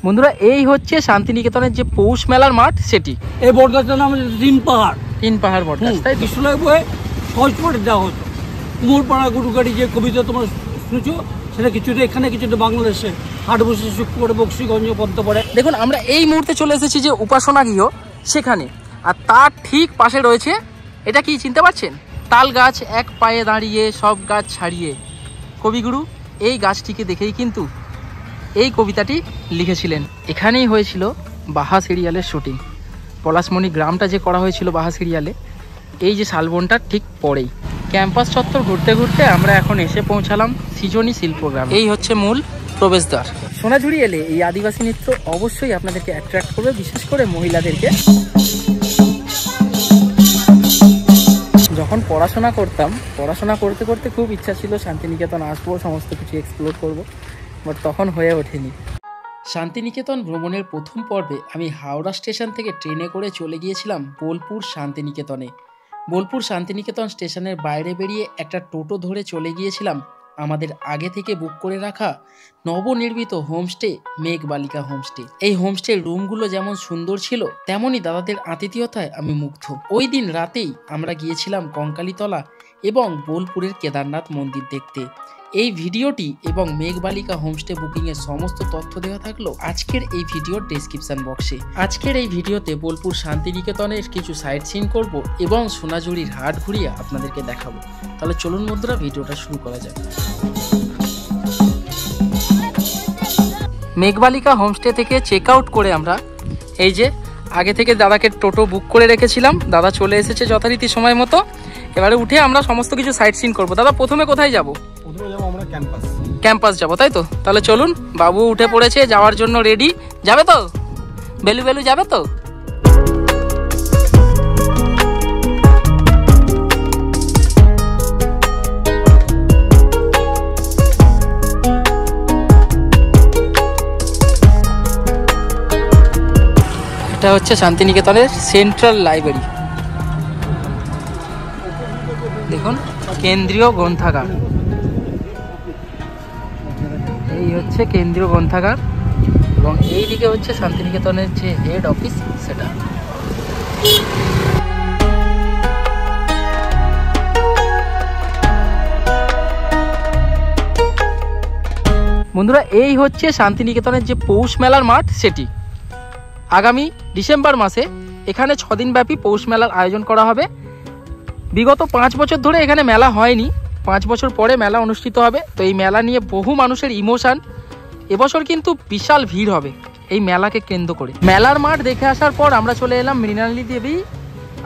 বন্ধুরা এই হচ্ছে শান্তিনিকেতনের যে পৌষ মেলার মাঠ সেটি। এই বটগাছটার নাম হচ্ছে তিন পাহাড় বটগাছ, তাই বিশ্বলয় বইয়ে সহজ করে দেওয়া হতো। কুমোরপাড়া গুরুগাড়ি যে কবিতা তোমরা শুনেছো সেটা কিছুটা এখানে, কিছুটা বাংলাদেশে হাট বসে শুক্রবার বক্সিগঞ্জ পদ্মা পড়ে। দেখুন আমরা এই মুহূর্তে চলে এসেছি যে উপাসনা গৃহ সেখানে, আর তার ঠিক পাশে রয়েছে এটা কি চিনতে পারছেন? তাল গাছ এক পায়ে দাঁড়িয়ে সব গাছ ছাড়িয়ে। কবিগুরু এই গাছটিকে দেখেই কিন্তু এই কবিতাটি লিখেছিলেন। এখানেই হয়েছিল বাহা সিরিয়ালের শুটিং। পলাশমণি গ্রামটা যে করা হয়েছিল বাহা সিরিয়ালে, এই যে শালবনটার ঠিক পরেই। ক্যাম্পাস চত্বর ঘুরতে ঘুরতে আমরা এখন এসে পৌঁছালাম সৃজনী শিল্পগ্রাম। এই হচ্ছে মূল প্রবেশদ্বার। সোনাঝুরি এলে এই আদিবাসী নৃত্য অবশ্যই আপনাদেরকে অ্যাট্রাক্ট করবে, বিশেষ করে মহিলাদেরকে। যখন পড়াশোনা করতাম, পড়াশোনা করতে করতে খুব ইচ্ছা ছিল শান্তিনিকেতন আসবো, সমস্ত কিছু এক্সপ্লোর করব, বাট তখন হয়ে ওঠেনি। শান্তিনিকেতন ভ্রমণের প্রথম পর্বে আমি হাওড়া স্টেশন থেকে ট্রেনে করে চলে গিয়েছিলাম বোলপুর শান্তিনিকেতনে। বোলপুর শান্তিনিকেতন স্টেশনের বাইরে বেরিয়ে একটা টোটো ধরে চলে গিয়েছিলাম আমাদের আগে থেকে বুক করে রাখা নবনির্মিত হোমস্টে মেঘবালিকা হোমস্টে। এই হোমস্টে রুমগুলো যেমন সুন্দর ছিল, তেমনই দাদাদের আতিথেয়তায় আমি মুগ্ধ। ওই দিন রাতেই আমরা গিয়েছিলাম কঙ্কালীতলা এবং বোলপুরের কেদারনাথ মন্দির দেখতে। এই ভিডিওটি এবং মেঘবালিকা হোমস্টে বুকিংয়ের সমস্ত তথ্য দেওয়া থাকলো আজকের এই ভিডিওর ডেসক্রিপশন বক্সে। আজকের এই ভিডিওতে বোলপুর শান্তিনিকেতনের কিছু সাইট সিন করব এবং সোনাঝুরির হাট ঘুরিয়ে আপনাদেরকে দেখাবো। তাহলে চলুন বন্ধুরা ভিডিওটা শুরু করা যাক। মেঘবালিকা হোমস্টে থেকে চেক আউট করে আমরা এই যে আগে থেকে দাদাকে টোটো বুক করে রেখেছিলাম, দাদা চলে এসেছে যথারীতি সময় মতো। এবারে উঠে আমরা সমস্ত কিছু সাইট সিন করবো। দাদা প্রথমে কোথায় যাব? আমরা ক্যাম্পাস যাবো, তাই তো? তাহলে চলুন, বাবু উঠে পড়েছে, যাওয়ার জন্য রেডি। যাবে তো? বেলু বেলু যাবে তো? এটা হচ্ছে শান্তিনিকেতনের সেন্ট্রাল লাইব্রেরি। দেখুন কেন্দ্রীয় গ্রন্থাগার, এই হচ্ছে কেন্দ্রীয় গ্রন্থাগার, এবং এই দিকে হচ্ছে শান্তিনিকেতনের যে হেড অফিস সেটা। বন্ধুরা এই হচ্ছে শান্তিনিকেতনের যে পৌষ মেলার মাঠ সেটি। আগামী ডিসেম্বর মাসে এখানে 6 দিন ব্যাপী পৌষ মেলার আয়োজন করা হবে। বিগত 5 বছর ধরে এখানে মেলা হয়নি, 5 বছর পরে মেলা অনুষ্ঠিত হবে। তো এই মেলা নিয়ে বহু মানুষের ইমোশন। এবছর কিন্তু বিশাল ভিড় হবে এই মেলাকে কেন্দ্র করে। মেলার মাঠ দেখে আসার পর আমরা চলে এলাম মৃণালিনী দেবী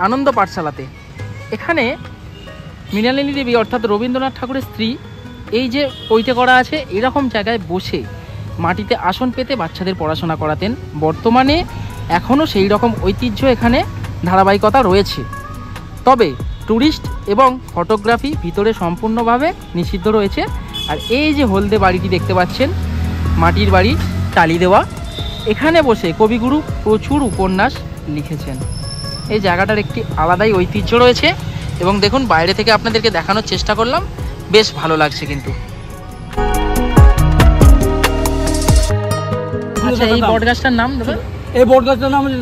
আনন্দ পাঠশালাতে। এখানে মৃণালিনী দেবী অর্থাৎ রবীন্দ্রনাথ ঠাকুরের স্ত্রী, এই যে পৈতে করা আছে, এরকম জায়গায় বসে মাটিতে আসন পেতে বাচ্চাদের পড়াশোনা করাতেন। বর্তমানে এখনও সেই রকম ঐতিহ্য এখানে ধারাবাহিকতা রয়েছে, তবে ট্যুরিস্ট এবং ফটোগ্রাফি ভিতরে সম্পূর্ণভাবে নিষিদ্ধ রয়েছে। আর এই যে হলদে বাড়িটি দেখতে পাচ্ছেন, মাটির বাড়ি, টালি দেওয়া, এখানে বসে কবিগুরু প্রচুর উপন্যাস লিখেছেন। এই জায়গাটার একটি আলাদাই ঐতিহ্য রয়েছে, এবং দেখুন বাইরে থেকে আপনাদেরকে দেখানোর চেষ্টা করলাম, বেশ ভালো লাগছে কিন্তু। আচ্ছা এই বটগাছটার নাম দেবেন? এই বটগাছটার নাম হচ্ছে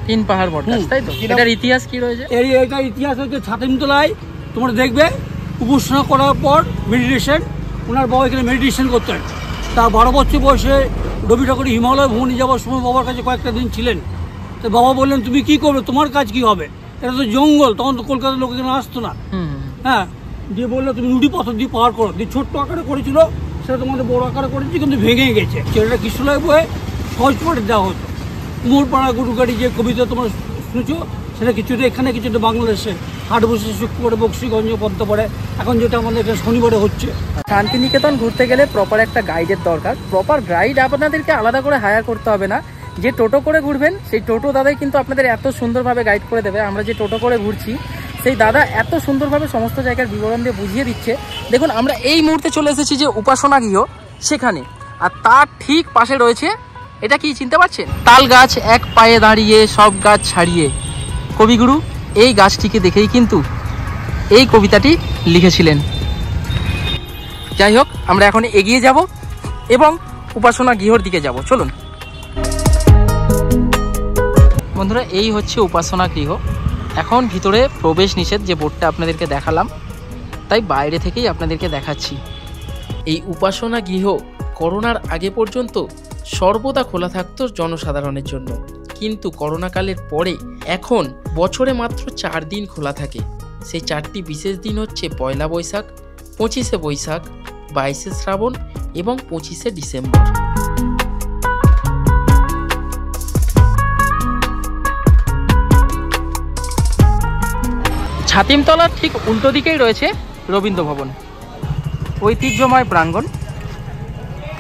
তিন পাহাড় বটগাছ, তাই তো? এটার ইতিহাস কি রয়েছে? এটার ইতিহাস হচ্ছে ছাতিমতলায় তোমরা দেখবে উপাসনা করার পর মেডিটেশন, ওনার বাবা এখানে মেডিটেশন করতেন। তা 12 বছর বয়সে রবি ঠাকুর হিমালয় ভ্রমণে যাওয়ার সময় বাবার কাছে কয়েকটা দিন ছিলেন। তো বাবা বললেন তুমি কি করবে, তোমার কাজ কি হবে? এটা তো জঙ্গল, তখন তো কলকাতার লোক এখানে আসতো না। হ্যাঁ, দিয়ে বললো তুমি নুড়ি পাথর দিয়ে পাহাড় করো। দিয়ে ছোট্ট আকারে করেছিল, সেটা তোমাদের বড় আকারে করেছি, কিন্তু ভেঙে গেছে। সেটা কৃষ্ণলয় বইয়ে সহজ করে দেওয়া হতো। কুমোরপাড়া গুরুগাড়ি যে কবিতা তোমরা শুনেছো সেটা কিছুটা এখানে, কিছুটা বাংলাদেশে হাট বসে শুক্রবার বক্সিগঞ্জ পদ্মা পড়ে। এখন যেটা আমাদের এটা শনিবারে হচ্ছে। শান্তিনিকেতন ঘুরতে গেলে প্রপার একটা গাইডের দরকার। প্রপার গাইড আপনাদেরকে আলাদা করে হায়ার করতে হবে না। যে টোটো করে ঘুরবেন সেই টোটো দাদাই কিন্তু আপনাদের এত সুন্দরভাবে গাইড করে দেবে। আমরা যে টোটো করে ঘুরছি সেই দাদা এত সুন্দরভাবে সমস্ত জায়গার বিবরণ দিয়ে বুঝিয়ে দিচ্ছে। দেখুন আমরা এই মুহূর্তে চলে এসেছি যে উপাসনা গৃহ সেখানে, আর তার ঠিক পাশে রয়েছে এটা কি চিনতে পারছেন? তাল গাছ এক পায়ে দাঁড়িয়ে সব গাছ ছাড়িয়ে। কবিগুরু এই গাছটিকে দেখেই কিন্তু এই কবিতাটি লিখেছিলেন। যাই হোক আমরা এখন এগিয়ে যাব এবং উপাসনা গৃহর দিকে যাব, চলুন। বন্ধুরা, এই হচ্ছে উপাসনা গৃহ। এখন ভিতরে প্রবেশ নিষেধ, যে বোর্ডটা আপনাদেরকে দেখালাম, তাই বাইরে থেকেই আপনাদেরকে দেখাচ্ছি। এই উপাসনা গৃহ করোনার আগে পর্যন্ত সর্বদা খোলা থাকতো জনসাধারণের জন্য, কিন্তু করোনাকালের পরে এখন বছরে মাত্র 4 দিন খোলা থাকে। সেই 4টি বিশেষ দিন হচ্ছে 1 বৈশাখ, 25শে বৈশাখ, 22শে শ্রাবণ এবং 25শে ডিসেম্বর। ছাতিমতলার ঠিক উল্টো দিকেই রয়েছে রবীন্দ্র ভবন, ঐতিহ্যময় প্রাঙ্গণ।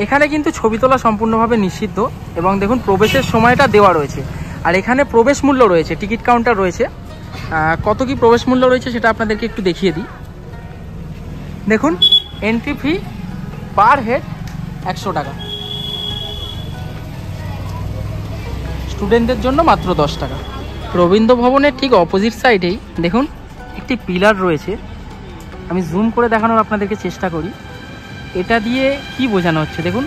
এখানে কিন্তু ছবি তোলা সম্পূর্ণভাবে নিষিদ্ধ এবং দেখুন প্রবেশের সময়টা দেওয়া রয়েছে। আর এখানে প্রবেশ মূল্য রয়েছে, টিকিট কাউন্টার রয়েছে। কত কি প্রবেশ মূল্য রয়েছে সেটা আপনাদেরকে একটু দেখিয়ে দিই। দেখুন, এন্ট্রি ফি পার হেড 100 টাকা, স্টুডেন্টদের জন্য মাত্র 10 টাকা। রবীন্দ্র ভবনের ঠিক অপোজিট সাইডেই দেখুন একটি পিলার রয়েছে। আমি জুম করে দেখানোর আপনাদেরকে চেষ্টা করি। এটা দিয়ে কি বোঝানো হচ্ছে দেখুন,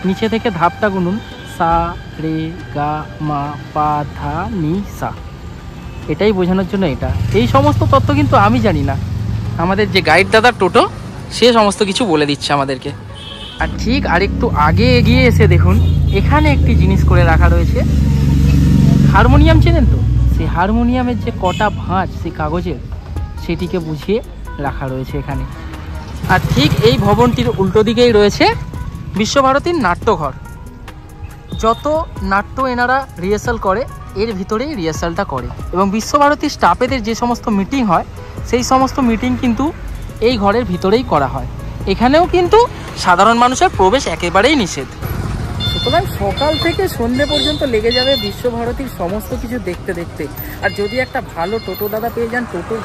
নিচে থেকে ধাপটা গুনুন, সা রে গা মা পা ধা নি সা, এটাই বোঝানোর জন্য এটা। এই সমস্ত তথ্য কিন্তু আমি জানি না, আমাদের যে গাইড দাদা টোটো সে সমস্ত কিছু বলে দিচ্ছে আমাদেরকে। আর ঠিক আরেকটু আগে এগিয়ে এসে দেখুন এখানে একটি জিনিস করে রাখা রয়েছে। হারমোনিয়াম চেনেন তো, সেই হারমোনিয়ামের যে কটা ভাঁজ সেই কাগজের, সেটিকে বুঝিয়ে রাখা রয়েছে এখানে। আর ঠিক এই ভবনটির উল্টো দিকেই রয়েছে বিশ্বভারতীর নাট্যঘর। যত নাট্য এনারা রিহার্সাল করে এর ভিতরেই রিহার্সালটা করে, এবং বিশ্বভারতীর স্টাফেদের যে সমস্ত মিটিং হয় সেই সমস্ত মিটিং কিন্তু এই ঘরের ভিতরেই করা হয়। এখানেও কিন্তু সাধারণ মানুষের প্রবেশ একেবারেই নিষেধ। সুতরাং সকাল থেকে সন্ধ্যে পর্যন্ত লেগে যাবে বিশ্বভারতীর সমস্ত কিছু দেখতে দেখতে। আর যদি একটা ভালো টোটো দাদা পেয়ে যান, টোটো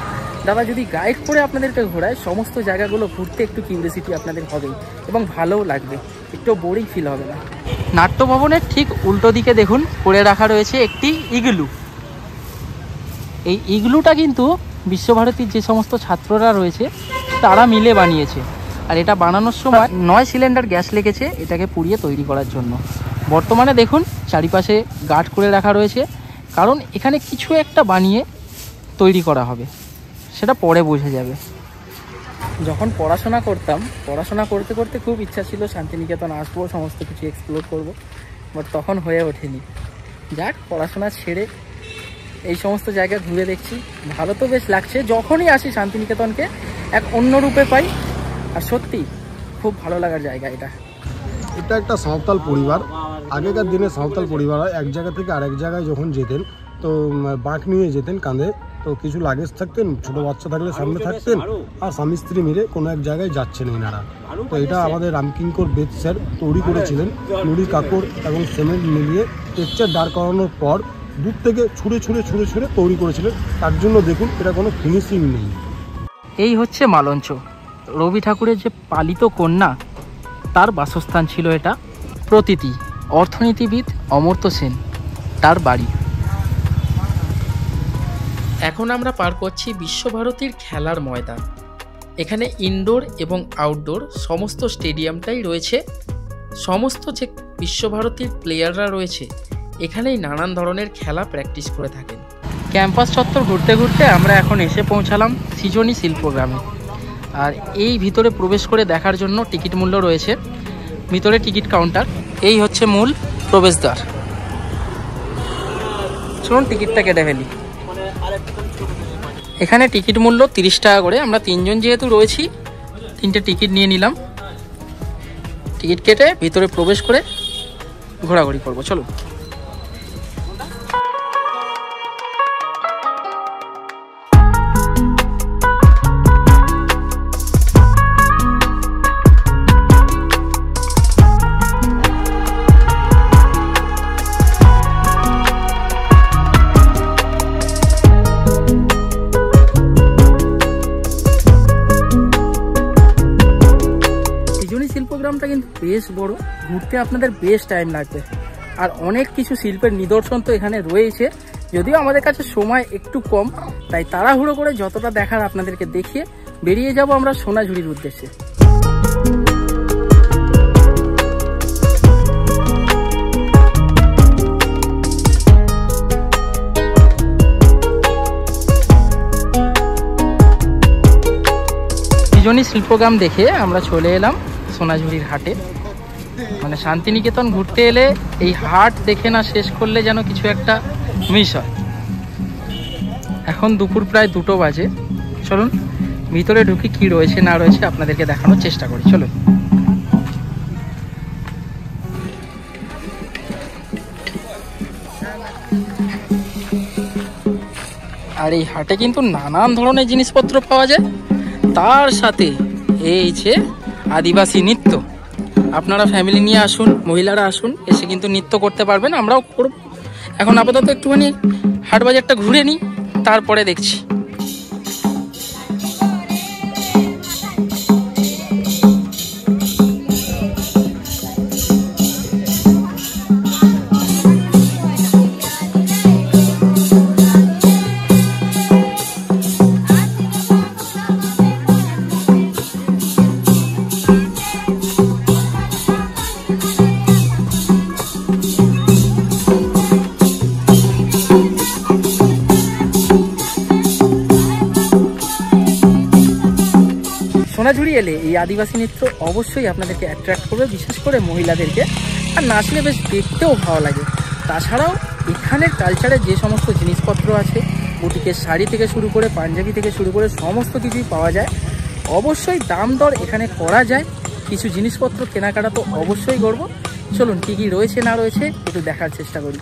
দাদা যদি গাইড করে আপনাদেরকে ঘোরায়, সমস্ত জায়গাগুলো ঘুরতে একটু কিউরিয়াসিটি আপনাদের হবেই এবং ভালোও লাগবে, একটু বোরিং ফিল হবে না। নাট্য ভবনের ঠিক উল্টো দিকে দেখুন করে রাখা রয়েছে একটি ইগলু। এই ইগলুটা কিন্তু বিশ্বভারতীর যে সমস্ত ছাত্ররা রয়েছে তারা মিলে বানিয়েছে। আর এটা বানানোর সময় 9 সিলিন্ডার গ্যাস লেগেছে এটাকে পুড়িয়ে তৈরি করার জন্য। বর্তমানে দেখুন চারিপাশে গার্ড করে রাখা রয়েছে, কারণ এখানে কিছু একটা বানিয়ে তৈরি করা হবে, সেটা পরে বোঝা যাবে। যখন পড়াশোনা করতাম, পড়াশোনা করতে করতে খুব ইচ্ছা ছিল শান্তিনিকেতন আসবো, সমস্ত কিছু এক্সপ্লোর করব, বাট তখন হয়ে ওঠেনি। যাক, পড়াশোনা ছেড়ে এই সমস্ত জায়গা ঘুরে দেখছি, ভালো তো বেশ লাগছে। যখনই আসি শান্তিনিকেতনকে এক অন্য রূপে পাই, আর সত্যি খুব ভালো লাগার জায়গা এটা। এটা একটা সাঁওতাল পরিবার। আগেকার দিনে সাঁওতাল পরিবার এক জায়গা থেকে আরেক জায়গায় যখন যেতেন তো বাঁক নিয়ে যেতেন কাঁধে, তো কিছু লাগেজ থাকতেন, ছোট বাচ্চা থাকলে সামনে থাকতেন, আর স্বামী স্ত্রী মিলে কোনো এক জায়গায় যাচ্ছেন এনারা। তো এটা আমাদের রামকিঙ্কর বেদ স্যার তৈরি করেছিলেন, নুড়ি কাকড় এবং সিমেন্ট মিলিয়ে টেক্সচার দাঁড় করানোর পর দূর থেকে ছুঁড়ে ছুঁড়ে ছুঁড়ে ছুঁড়ে তৈরি করেছিলেন। তার জন্য দেখুন এটা কোনো ফিনিশিং নেই। এই হচ্ছে মালঞ্চ, রবি ঠাকুরের যে পালিত কন্যা তার বাসস্থান ছিল এটা। প্রতীতি অর্থনীতিবিদ অমর্ত্য সেন তার বাড়ি। এখন আমরা পার করছি বিশ্বভারতীর খেলার ময়দান। এখানে ইনডোর এবং আউটডোর সমস্ত স্টেডিয়ামটাই রয়েছে। সমস্ত যে বিশ্বভারতীর প্লেয়াররা রয়েছে এখানেই নানান ধরনের খেলা প্র্যাকটিস করে থাকেন। ক্যাম্পাস চত্বর ঘুরতে ঘুরতে আমরা এখন এসে পৌঁছালাম সৃজনী শিল্পগ্রামে। আর এই ভিতরে প্রবেশ করে দেখার জন্য টিকিট মূল্য রয়েছে, ভিতরে টিকিট কাউন্টার। এই হচ্ছে মূল প্রবেশদ্বার। চলুন টিকিটটা কেটে ফেলি। এখানে টিকিট মূল্য 30 টাকা করে। আমরা 3 জন যেহেতু রয়েছি 3টে টিকিট নিয়ে নিলাম। টিকিট কেটে ভিতরে প্রবেশ করে ঘোরাঘুরি করবো, চলো। শিল্পগ্রামটা কিন্তু বেশ বড়, ঘুরতে আপনাদের বেশ টাইম লাগবে। আর অনেক কিছু শিল্পের নিদর্শন তো এখানে রয়েছে, যদিও আমাদের কাছে সময় একটু কম, তাই তাড়াহুড়ো করে যতটা দেখার আপনাদেরকে দেখিয়ে বেরিয়ে যাব আমরা সোনাঝুরির উদ্দেশ্যে। বিনোদনী শিল্পগ্রাম দেখে আমরা চলে এলাম সোনাঝুরির হাটে। মানে শান্তিনিকেতন ঘুরতে এলে এই হাট দেখে না শেষ করলে যেন কিছু একটা মিস হয়। এখন দুপুর প্রায় 2টো বাজে। চলুন ভিতরে ঢুকি, কি রয়েছে না রয়েছে আপনাদেরকে দেখানোর চেষ্টা করি। চলুন। আর এই হাটে কিন্তু নানান ধরনের জিনিসপত্র পাওয়া যায়, তার সাথে এই যে আদিবাসী নৃত্য। আপনারা ফ্যামিলি নিয়ে আসুন, মহিলারা আসুন, এসে কিন্তু নৃত্য করতে পারবেন, আমরাও করব। এখন আপাতত একটুখানি হাট বাজারটা ঘুরে নিই, তারপরে দেখছি। সোনাঝুরি এলে এই আদিবাসী নৃত্য অবশ্যই আপনাদেরকে অ্যাট্রাক্ট করবে, বিশেষ করে মহিলাদেরকে। আর নাচলে বেশ দেখতেও ভালো লাগে। তাছাড়াও এখানের কালচারের যে সমস্ত জিনিসপত্র আছে, বুটিকের শাড়ি থেকে শুরু করে পাঞ্জাবি থেকে শুরু করে সমস্ত কিছুই পাওয়া যায়। অবশ্যই দাম দর এখানে করা যায়, কিছু জিনিসপত্র কেনাকাটা তো অবশ্যই করব। চলুন কী কী রয়েছে না রয়েছে একটু দেখার চেষ্টা করি।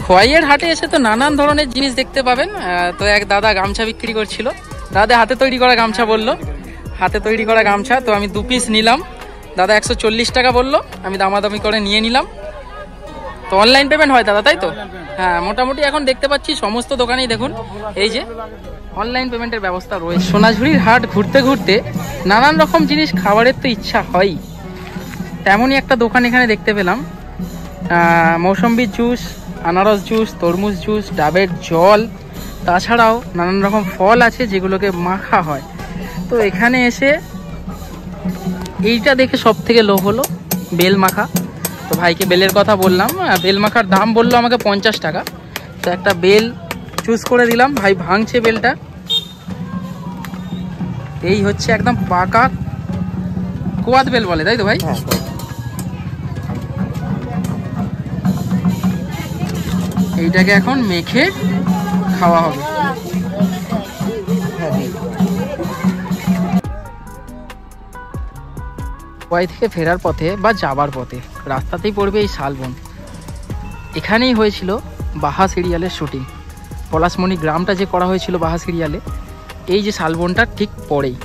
খোয়াইয়ের হাটে এসে তো নানান ধরনের জিনিস দেখতে পাবেন। তো এক দাদা গামছা বিক্রি করছিল, দাদা হাতে তৈরি করা গামছা বললো, হাতে তৈরি করা গামছা। তো আমি 2 পিস নিলাম, দাদা 140 টাকা বললো, আমি দামাদামি করে নিয়ে নিলাম। তো অনলাইন পেমেন্ট হয় দাদা, তাই তো? হ্যাঁ, মোটামুটি এখন দেখতে পাচ্ছি সমস্ত দোকানেই দেখুন এই যে অনলাইন পেমেন্টের ব্যবস্থা রয়েছে। সোনাঝুরির হাট ঘুরতে ঘুরতে নানান রকম জিনিস খাবারের তো ইচ্ছা হয়ই, তেমনই একটা দোকান এখানে দেখতে পেলাম। মৌসম্বির জুস, আনারস জুস, তরমুজ জুস, ডাবের জল, তাছাড়াও নানান রকম ফল আছে যেগুলোকে মাখা হয়। তো এখানে এসে এইটা দেখে সব থেকে লোভ হলো বেল মাখা। তো ভাইকে বেলের কথা বললাম, বেল মাখার দাম বললো আমাকে 50 টাকা। তো একটা বেল চুজ করে দিলাম, ভাই ভাঙছে বেলটা। এই হচ্ছে একদম পাকা কোয়াদ বেল বলে, তাই তো ভাই? এইটাকে এখন মেখে খাওয়া হবে। খোয়াই থেকে ফেরার পথে বা যাবার পথে রাস্তাতেই পড়বে এই শালবন। এখানেই হয়েছিল বাহা সিরিয়ালের শুটিং। পলাশমণি গ্রামটা যে করা হয়েছিল বাহা সিরিয়ালে, এই যে শালবনটা ঠিক পরেই।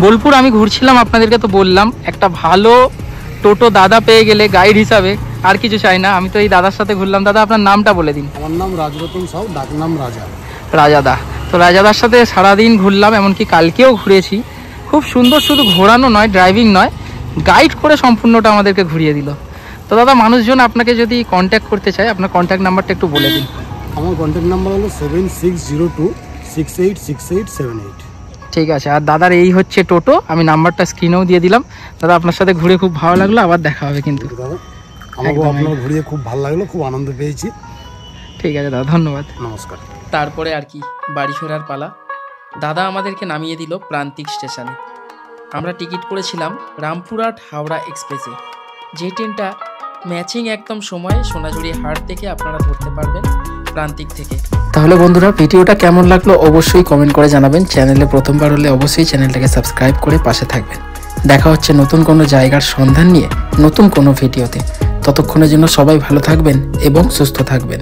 বোলপুর আমি ঘুরছিলাম, আপনাদেরকে তো বললাম একটা ভালো টোটো দাদা পেয়ে গেলে গাইড হিসাবে আর কিছু চাই না। আমি তো এই দাদার সাথে ঘুরলাম। দাদা আপনার নামটা বলে দিন। আমার নাম রাজরতন সাউ, ডাক নাম রাজা। রাজাদা। তো রাজাদার সাথে সারাদিন ঘুরলাম, এমনকি কালকেও ঘুরেছি। খুব সুন্দর, শুধু ঘোরানো নয়, ড্রাইভিং নয়, গাইড করে সম্পূর্ণটা আমাদেরকে ঘুরিয়ে দিল। তো দাদা মানুষজন আপনাকে যদি কন্ট্যাক্ট করতে চায়, আপনার কন্ট্যাক্ট নাম্বারটা একটু বলে দিন। আমার কন্ট্যাক্ট নাম্বার হলো 7602686878। ঠিক আছে। আর দাদার এই হচ্ছে টোটো, আমি নাম্বারটা স্ক্রিনেও দিয়ে দিলাম। দাদা আপনার সাথে ঘুরে খুব ভালো লাগলো, আবার দেখা হবে কিন্তু। দাদা আমাকেও আপনার ঘুরিয়ে খুব ভালো লাগলো, খুব আনন্দ পেয়েছি। ঠিক আছে দাদা, ধন্যবাদ, নমস্কার। তারপরে আর কি বাড়ি ফেরার পালা। দাদা আমাদেরকে নামিয়ে দিল প্রান্তিক স্টেশনে। আমরা টিকিট করেছিলাম রামপুরহাট হাওড়া এক্সপ্রেসে, যে ট্রেনটা ম্যাচিং একদম সময়ে সোনাঝুরি হাট থেকে আপনারা ধরতে পারবেন প্রান্তিক থেকে। তাহলে বন্ধুরা ভিডিওটা কেমন লাগলো অবশ্যই কমেন্ট করে জানাবেন। চ্যানেলে প্রথমবার হলে অবশ্যই চ্যানেলটাকে সাবস্ক্রাইব করে পাশে থাকবেন। দেখা হচ্ছে নতুন কোনো জায়গার সন্ধান নিয়ে নতুন কোনো ভিডিওতে। ততক্ষণের জন্য সবাই ভালো থাকবেন এবং সুস্থ থাকবেন।